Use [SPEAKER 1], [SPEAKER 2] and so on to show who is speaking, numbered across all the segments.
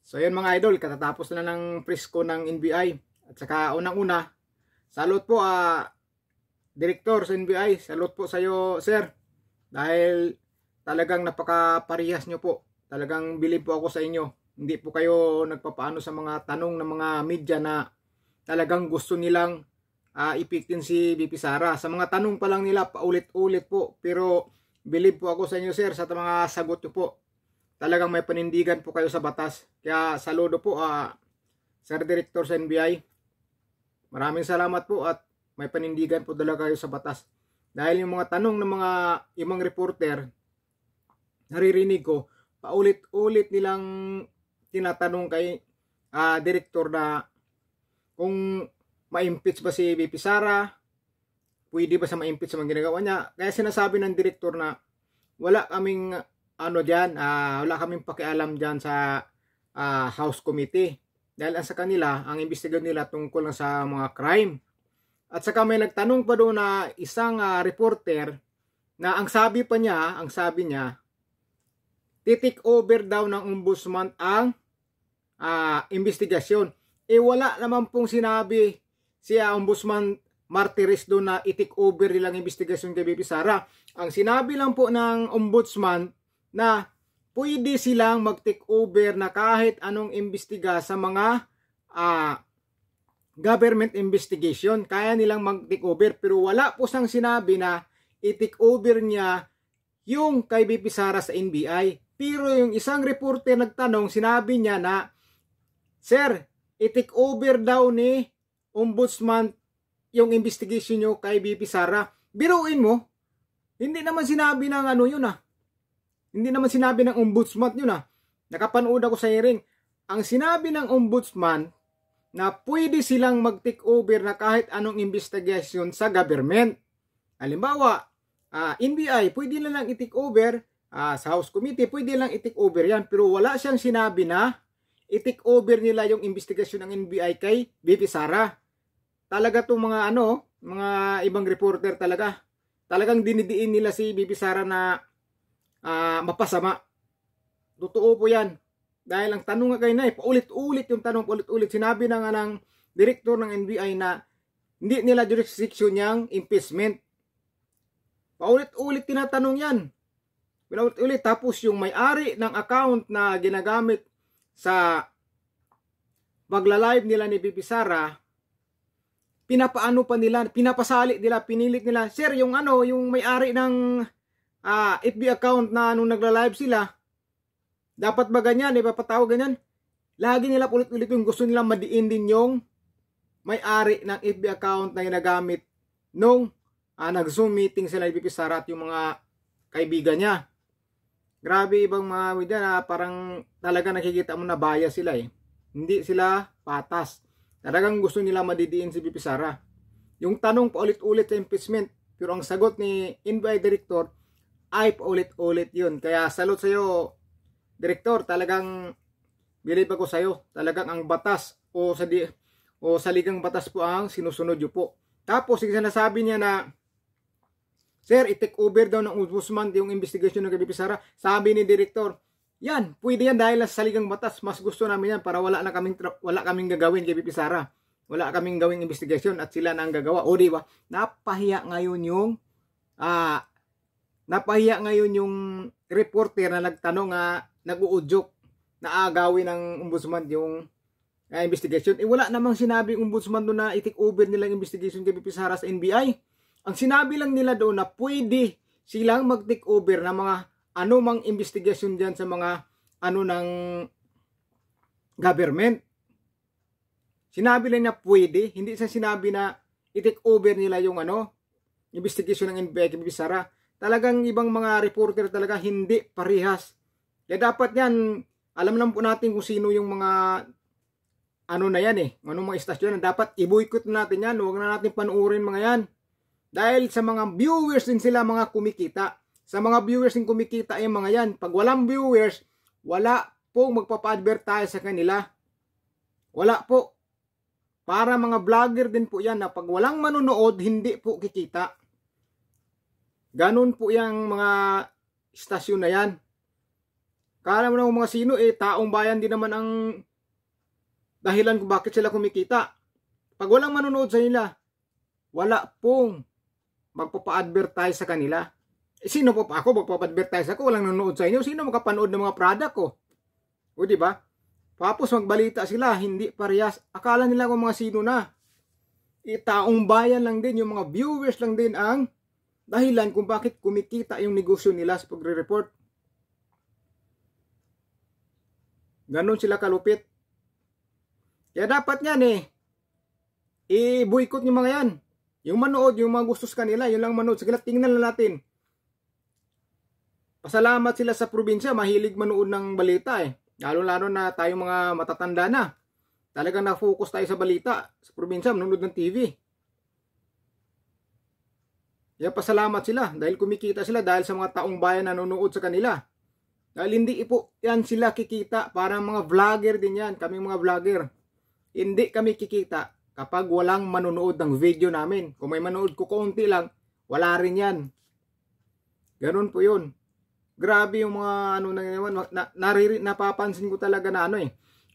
[SPEAKER 1] So yun mga idol, katatapos na ng presko ng NBI. At saka unang-una, salute po Direktor sa NBI. Salute po sa iyo, sir. Dahil talagang napaka-parehas nyo po. Talagang bilib po ako sa inyo. Hindi po kayo nagpapaano sa mga tanong ng mga media na talagang gusto nilang ipiktin si VP Sara. Sa mga tanong pa lang nila, paulit-ulit po. Pero bilib po ako sa inyo, sir, sa mga sagot nyo po. Talagang may panindigan po kayo sa batas. Kaya saludo po Sir Director sa NBI. Maraming salamat po at may panindigan po talaga kayo sa batas. Dahil yung mga tanong ng mga ibang reporter, naririnig ko, paulit-ulit nilang tinatanong kay Director na kung ma-impeach ba si VP Sara, pwede ba sa ma-impeach sa mga ginagawa niya. Kaya sinasabi ng Director na wala kaming wala kaming pakialam dyan sa House Committee. Dahil sa kanila, ang investigasyon nila tungkol lang sa mga crime. At saka may nagtanong pa doon na isang reporter na ang sabi niya, titik over daw ng ombudsman ang investigasyon. Wala naman pong sinabi si Ombudsman Martires doon na itik over nilang investigasyon kay VP Sara. Ang sinabi lang po ng ombudsman na pwede silang mag-take over na kahit anong imbestiga sa mga government investigation. Kaya nilang mag-take over. Pero wala po siyang sinabi na i-take over niya yung kay VP Sara sa NBI. Pero yung isang reporter nagtanong, sinabi niya na, Sir, i-take over daw ni Ombudsman yung investigation nyo kay VP Sara. Biruin mo, hindi naman sinabi ng yun Hindi naman sinabi ng ombudsman yun Nakapanood ako sa hearing. Ang sinabi ng ombudsman na pwede silang mag-take over na kahit anong investigation sa government. Halimbawa, NBI, pwede na lang i-take over. Sa House Committee, pwede lang i-take over yan. Pero wala siyang sinabi na i-take over nila yung investigation ng NBI kay VP Sara. Talaga itong mga mga ibang reporter talagang dinidiin nila si VP Sara na mapasama. Totoo po yan. Dahil ang tanong nga kayo na paulit-ulit yung tanong, paulit-ulit. Sinabi na nga ng director ng NBI na hindi nila jurisdiction niyang impeachment. Paulit-ulit tinatanong yan. Paulit-ulit. Tapos yung may-ari ng account na ginagamit sa pagla-live nila ni VP Sara, pinapaano pa nila, pinapasali nila, pinilit nila, Sir, yung yung may-ari ng FB account na nung nagla-live sila, dapat ba ganyan, ipapatawag ganyan? Lagi nila ulit-ulit yung gusto nila madiin din yung may-ari ng FB account na ginagamit nung nag-Zoom meeting sila ni VP Sara at yung mga kaibigan niya. Grabe ibang mga media na parang talaga nakikita mo na bias sila Hindi sila patas. Talagang gusto nila madidiin si VP Sara. Yung tanong paulit-ulit sa impeachment, pero ang sagot ni NBI Director ay paulit-ulit yun. Kaya salute sa iyo, Director. Talagang bilib ako sa iyo. Talagang ang batas o saligang batas po ang sinusunod nyo po. Tapos yung sinasabi niya na, Sir, i-take over daw ng ombudsman yung investigation ng VP Sara. Sabi ni Director, yan, pwede yan dahil sa saligang batas. Mas gusto namin yan para wala kaming gagawin kay VP Sara. Wala kaming gawing investigation at sila na ang gagawa. O diba? Napahiya ngayon yung reporter na nagtanong nag-uudyok na agawin ng ombudsman yung investigation. Wala namang sinabi ombudsman doon na i-take over nilang investigation kay VP Sara sa NBI. Ang sinabi lang nila doon na pwede silang mag-take over na mga anumang investigation dyan sa mga ng government. Sinabi lang na pwede, hindi sa sinabi na i-take over nila yung investigation ng NBI kay VP Sara. Talagang ibang mga reporter talaga hindi parehas. Kaya dapat yan, alam lang po natin kung sino yung mga na yan anong mga istasyon na dapat i-boycott natin yan. Huwag na natin panuorin mga yan. Dahil sa mga viewers din sila mga kumikita. Sa mga viewers din kumikita yung mga yan. Pag walang viewers, wala pong magpapa-advertise sa kanila. Wala po. Para mga vlogger din po yan na pag walang manonood, hindi po kikita. Ganon po yung mga istasyon na yan. Kala mo na mga sino, taong bayan din naman ang dahilan kung bakit sila kumikita. Pag walang manonood sa nila, wala pong magpapa-advertise sa kanila. Sino po pa ako magpapa-advertise ako, walang nanonood sa inyo? Sino makapanood ng mga product ko? O di ba? Tapos magbalita sila, hindi parehas. Akala nila kung mga sino na. Taong bayan lang din, yung mga viewers lang din ang dahilan kung bakit kumikita yung negosyo nila sa pagre-report. Ganon sila kalupit. Kaya dapat yan i-boycott yung mga yan. Yung manood, yung mga gustos kanila, yun lang manood. Sige, tingnan lang natin. Pasalamat sila sa probinsya, mahilig manood ng balita Lalo-lalo na tayong mga matatanda na. Talagang na-focus tayo sa balita. Sa probinsya, manood ng TV. Kaya pasalamat sila dahil kumikita sila dahil sa mga taong bayan na nanonood sa kanila. Dahil hindi po yan sila kikita, parang mga vlogger din yan, kaming mga vlogger. Hindi kami kikita kapag walang manonood ng video namin. Kung may manonood ko konti lang, wala rin yan. Ganun po yun. Grabe yung mga napapansin ko talaga na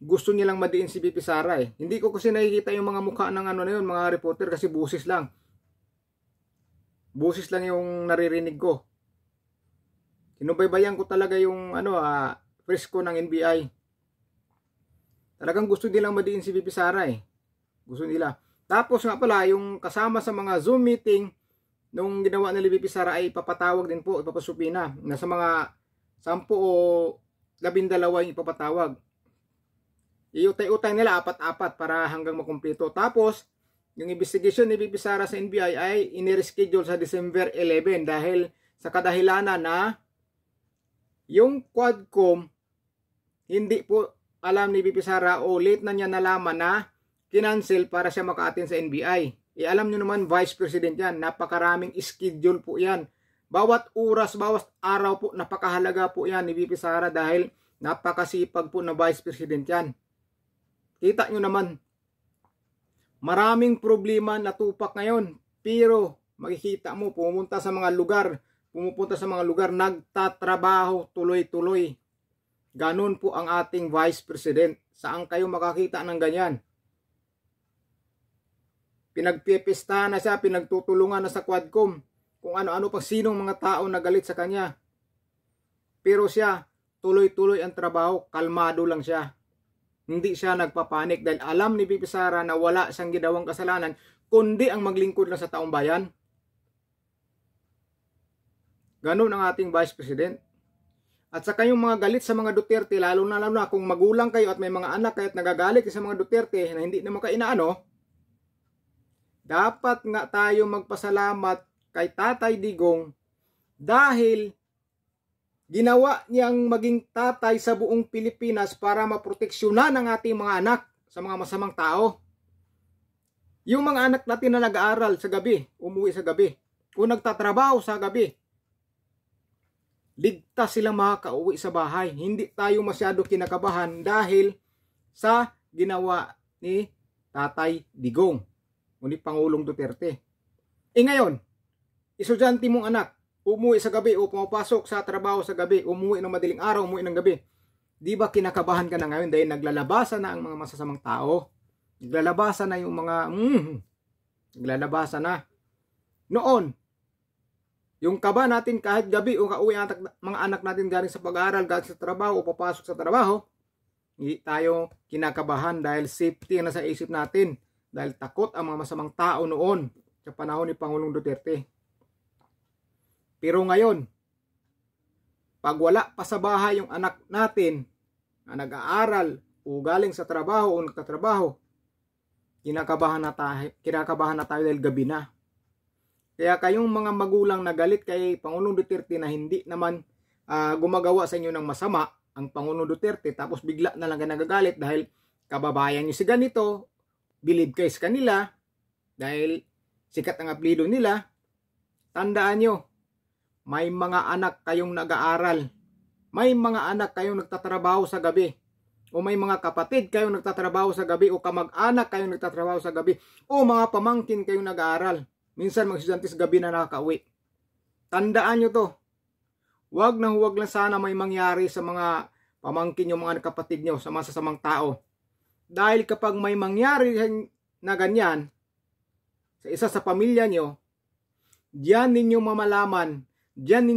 [SPEAKER 1] gusto nilang madiin si VP Sara Hindi ko kasi nakikita yung mga mukha ng mga reporter kasi busis lang. Busis lang yung naririnig ko. Sinubaybayan ko talaga yung presko ng NBI. Talagang gusto nilang madiin si VP Sara Gusto nila. Tapos nga pala, yung kasama sa mga Zoom meeting nung ginawa nila VP Sara ay ipapatawag din po, ipapasupina. Nasa mga 10 o 12 yung ipapatawag. Iutay-utay nila 4-4 para hanggang makumpleto. Tapos, yung investigation ni VP Sara sa NBI ay inireschedule sa December 11 dahil sa kadahilanan na yung Quadcom hindi po alam ni VP Sara o late na niya nalaman na kinancel para siya maka-attend sa NBI. Alam nyo naman, Vice President yan. Napakaraming schedule po yan. Bawat oras, bawat araw po, napakahalaga po yan ni VP Sara dahil napakasipag po na Vice President yan. Kita nyo naman, maraming problema na tupak ngayon. Pero makikita mo, pumupunta sa mga lugar, nagtatrabaho tuloy-tuloy. Ganon po ang ating Vice President. Saan kayo makakita ng ganyan? Pinagpipista na siya, pinagtutulungan na sa Quadcom. Kung ano-ano pang sinong mga tao na galit sa kanya. Pero siya, tuloy-tuloy ang trabaho, kalmado lang siya. Hindi siya nagpapanik dahil alam ni VP Sara na wala siyang ginawang kasalanan, kundi ang maglingkod lang sa taong bayan. Ganun ang ating Vice President. At sa kayong mga galit sa mga Duterte, lalo na kung magulang kayo at may mga anak kayo at nagagalit sa mga Duterte na hindi naman kayo inaano, dapat nga tayo magpasalamat kay Tatay Digong dahil ginawa niyang maging tatay sa buong Pilipinas para maproteksyonan ang ating mga anak sa mga masamang tao. Yung mga anak natin na nag-aaral sa gabi, umuwi sa gabi, o nagtatrabaho sa gabi, ligtas silang makakauwi sa bahay. Hindi tayo masyado kinakabahan dahil sa ginawa ni Tatay Digong o ni Pangulong Duterte. Ngayon, estudyante mong anak, umuwi sa gabi o pumapasok sa trabaho sa gabi, umuwi ng madaling araw, umuwi ng gabi. Di ba kinakabahan ka na ngayon dahil naglalabasan na ang mga masasamang tao? Naglalabasan na yung mga naglalabasan na. Noon, yung kaba natin kahit gabi o kauwi ang mga anak natin galing sa pag-aaral, galing sa trabaho o papasok sa trabaho, hindi tayo kinakabahan dahil safety na sa isip natin. Dahil takot ang mga masamang tao noon sa panahon ni Pangulong Duterte. Pero ngayon, pag wala pa sa bahay yung anak natin na nag-aaral o galing sa trabaho o nagtatrabaho, kinakabahan na tayo dahil gabi na. Kaya kayong mga magulang na galit kay Pangulong Duterte na hindi naman gumagawa sa inyo ng masama ang Pangulong Duterte, tapos bigla na lang nagagalit dahil kababayan nyo si ganito, believe kayo sa kanila dahil sikat ang apelido nila. Tandaan nyo, may mga anak kayong nag-aaral, may mga anak kayong nagtatrabaho sa gabi, o may mga kapatid kayong nagtatrabaho sa gabi, o kamag-anak kayong nagtatrabaho sa gabi, o mga pamangkin kayong nag-aaral. Minsan mga estudyante sa gabi na nakakauwi. Tandaan nyo to. Huwag lang sana may mangyari sa mga pamangkin yung mga kapatid nyo sa masasamang tao. Dahil kapag may mangyari na ganyan sa isa sa pamilya nyo, diyan ninyo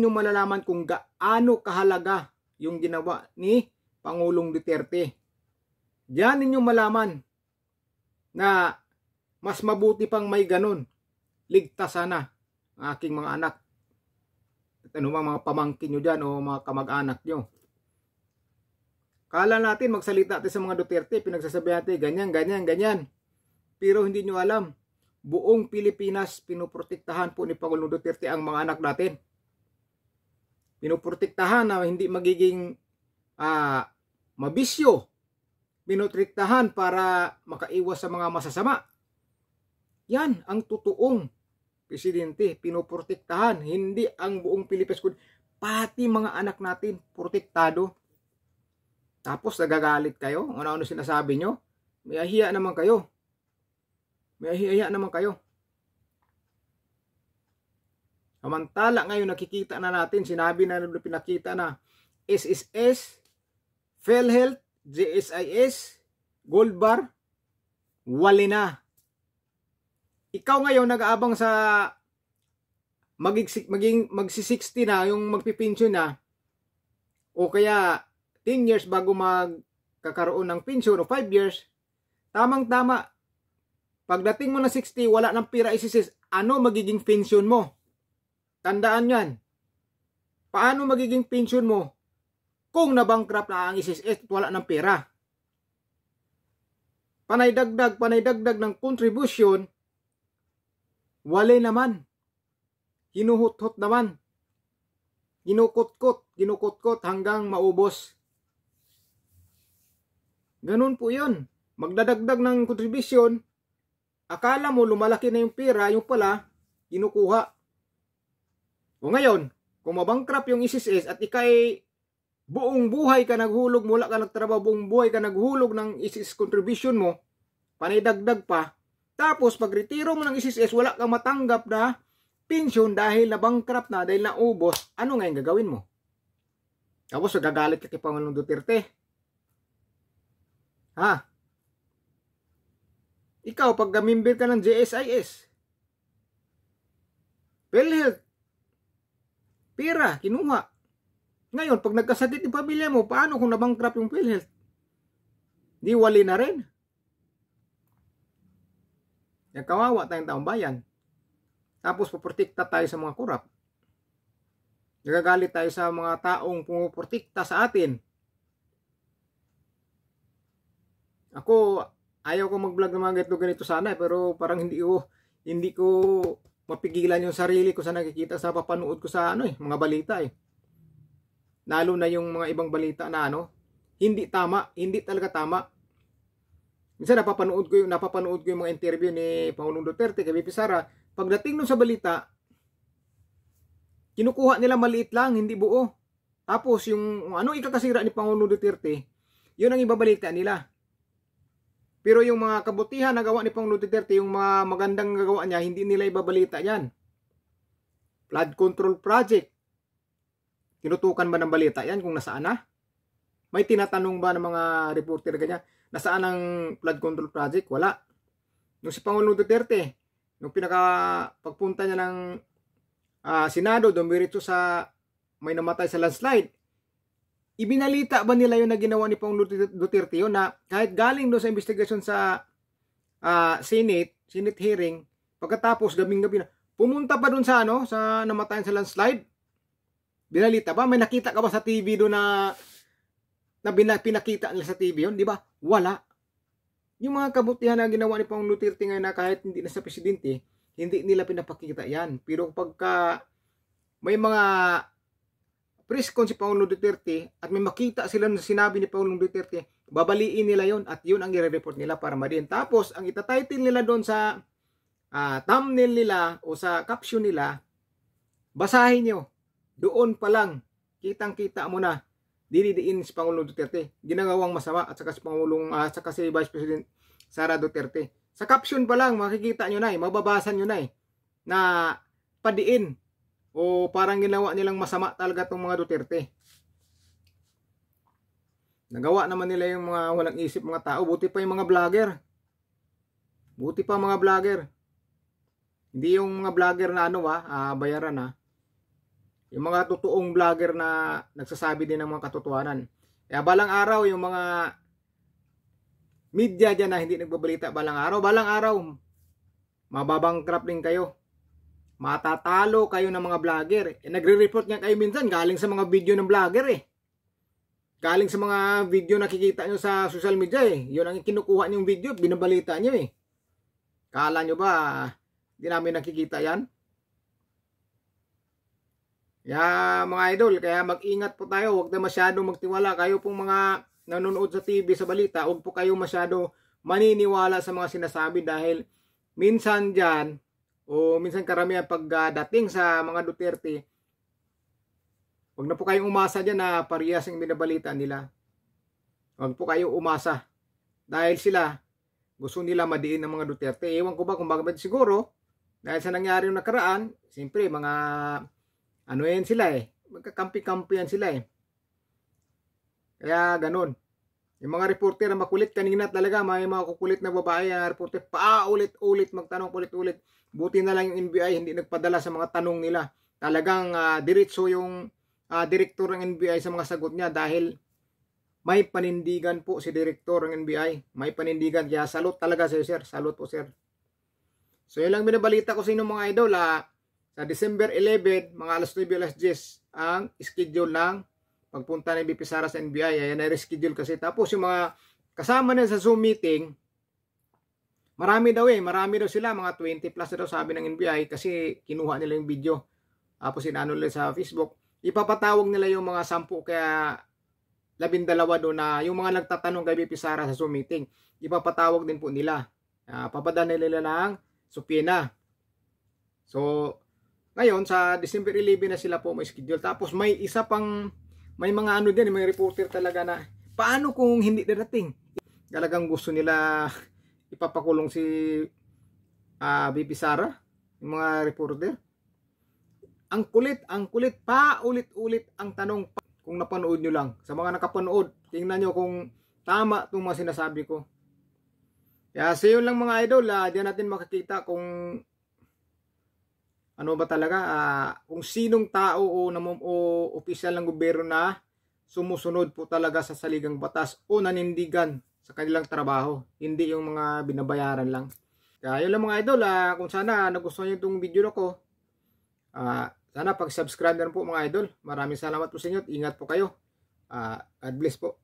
[SPEAKER 1] malalaman kung gaano kahalaga yung ginawa ni Pangulong Duterte. Diyan ninyo malaman na mas mabuti pang may ganun. Ligtas sana ang aking mga anak. At mga pamangkin nyo dyan o mga kamag-anak nyo. Kala natin magsalita natin sa mga Duterte, pinagsasabihan natin ganyan, ganyan, ganyan. Pero hindi nyo alam, buong Pilipinas pinoprotektahan po ni Pangulong Duterte ang mga anak natin. Pinoprotektahan na hindi magiging mabisyo. Pinoprotektahan para makaiwas sa mga masasama. Yan ang totoong presidente, pinoprotektahan. Hindi ang buong Pilipinas, pati mga anak natin protektado. Tapos nagagalit kayo, ano-ano sinasabi nyo? May ahiya naman kayo. May ahiya naman kayo. Samantala ngayon nakikita na natin, sinabi na pinakita na SSS, PhilHealth, GSIS, Gold Bar, wali na. Ikaw ngayon nag-aabang sa magsi-60 na, yung magpipensyon na, o kaya 10 years bago magkakaroon ng pensyon o 5 years, tamang-tama. Pagdating mo na 60, wala ng pira isisis, ano magiging pensyon mo? Tandaan yan. Paano magiging pensyon mo kung nabankrupt na ang isisis at wala ng pera? Panay-dagdag ng contribution, wala naman. Hinuhut-hut naman. Ginukot-kot hanggang maubos. Ganun po yun. Magdadagdag ng contribution, akala mo lumalaki na yung pera, yung pala, kinukuha. O ngayon, kung mabankrupt yung SSS at ikay buong buhay ka naghulog, mula ka nagtrabaho, buong buhay ka naghulog ng SSS contribution mo, panay-dagdag pa, tapos pag retiro mo ng SSS, wala kang matanggap na pensyon dahil nabankrupt na, dahil naubos, ano ngayon gagawin mo? Tapos gagalit ka kay Pangulong Duterte. Ha? Ikaw, pag member ka ng GSIS, PhilHealth, pera, kinuha. Ngayon, pag nagkasakit yung pamilya mo, paano kung nabankrupt yung PhilHealth? Di wali na rin. Kawawa tayong taong bayan. Tapos, paprotekta tayo sa mga kurap. Nagagalit tayo sa mga taong pumuprotekta sa atin. Ako, ayaw ko mag-vlog ng mga ganito sana, pero parang hindi ko mapigilan yung sarili ko sa nakikita sa papanood ko sa mga balita Lalo na yung mga ibang balita na hindi tama, hindi talaga tama. Minsan napapanood ko yung mga interview ni Pangulong Duterte kay VP Sara. Pagdating nun sa balita, kinukuha nila maliit lang, hindi buo. Tapos yung ikakasira ni Pangulong Duterte, yun ang ibabalita nila. Pero yung mga kabutihan na gawa ni Pangulong Duterte, yung mga magandang gagawa niya, hindi nila ibabalita yan. Flood control project. Tinutukan ba ng balita yan kung nasaan na? May tinatanong ba ng mga reporter ganyan, nasaan ang flood control project? Wala. Nung si Pangulong Duterte, nung pagpunta niya ng Senado, dumiretso sa may namatay sa landslide, ibinalita ba nila yun na ginawa ni Pangulong Duterte yun, na kahit galing doon sa investigation sa Senate hearing, pagkatapos gabing-gabi na, pumunta pa doon sa sa namatayan sa landslide? Binalita ba? May nakita ka ba sa TV doon na pinakita nila sa TV yun? Di ba? Wala. Yung mga kabutihan na ginawa ni Pangulong Duterte ngayon na kahit hindi na sa presidente, hindi nila pinapakita yan. Pero pagka may mga press con si Pangulong Duterte at may makita sila na sinabi ni Pangulong Duterte, babaliin nila yon at yun ang i-report nila para ma-din. Tapos, ang itatitle nila doon sa thumbnail nila o sa caption nila, basahin nyo. Doon pa lang, kitang-kita mo na, dinidiin si Pangulong Duterte. Ginagawang masama at saka si Pangulong, saka si Vice President Sara Duterte. Sa caption pa lang, makikita nyo na mababasa nyo na na padiin o parang ginawa nilang masama talaga itong mga Duterte. Nagawa naman nila yung mga walang isip mga tao. Buti pa yung mga vlogger. Buti pa mga vlogger. Hindi yung mga vlogger na ano bayaran Yung mga totoong vlogger na nagsasabi din ng mga katotohanan. Kaya balang araw yung mga media dyan na hindi nagbabalita balang araw, mababangkrap din kayo. Matatalo kayo ng mga vlogger. Nagre-report nga kayo minsan galing sa mga video ng vlogger Galing sa mga video nakikita nyo sa social media Yun ang kinukuha nyong video, binabalita nyo Kala nyo ba hindi namin nakikita yan? Kaya mga idol, kaya mag-ingat po tayo. Huwag na masyado magtiwala. Kayo pong mga nanonood sa TV, sa balita, huwag po kayo masyado maniniwala sa mga sinasabi dahil minsan dyan, o minsan karamihan pagdating sa mga Duterte, huwag na po kayong umasa dyan na parehas ang binabalita nila. Huwag po kayong umasa. Dahil sila, gusto nila madiin ng mga Duterte. Ewan ko ba kung bakit siguro, dahil sa nangyari yung nakaraan, siyempre mga yan sila magkakampi-kampi yan sila Kaya ganun. Yung mga reporter na makulit kanina talaga, may mga kukulit na babae na reporter, paulit-ulit magtanong ulit-ulit. Buti na lang yung NBI hindi nagpadala sa mga tanong nila. Talagang diretso yung direktor ng NBI sa mga sagot niya dahil may panindigan po si direktor ng NBI. May panindigan. Kaya salute talaga sa sir. Salute po sir. So yun lang binabalita ko sa inyo mga idol. Sa December 11, mga alas 9, alas 10 ang schedule ng pagpunta ni VP Sara sa NBI. Ayan, na-reschedule kasi. Tapos yung mga kasama na sa Zoom meeting, marami daw sila, mga 20 plus na daw sabi ng NBI kasi kinuha nila yung video. Tapos inano nila sa Facebook. Ipapatawag nila yung mga 10 kaya 12 doon na yung mga nagtatanong kay VP Sara sa Zoom meeting. Ipapatawag din po nila. Papadala nila ng supina. So, ngayon sa December 11 na sila po may schedule. Tapos may isa pang, may mga ano din, may reporter talaga na, paano kung hindi darating? Talagang gusto nila ipapakulong si VP Sara, yung mga reporter. Ang kulit, paulit-ulit ang tanong kung napanood nyo lang. Sa mga nakapanood, tingnan nyo kung tama itong mga sinasabi ko. Kaya sa yun lang mga idol, diyan natin makikita kung ano ba talaga, kung sinong tao o opisyal ng gobyerno na sumusunod po talaga sa saligang batas o nanindigan sa kanilang trabaho. Hindi yung mga binabayaran lang. Kaya yun lang mga idol, kung sana nagustuhan nyo itong video ko, sana pag-subscribe na po mga idol. Maraming salamat po sa inyo at ingat po kayo. God bless po.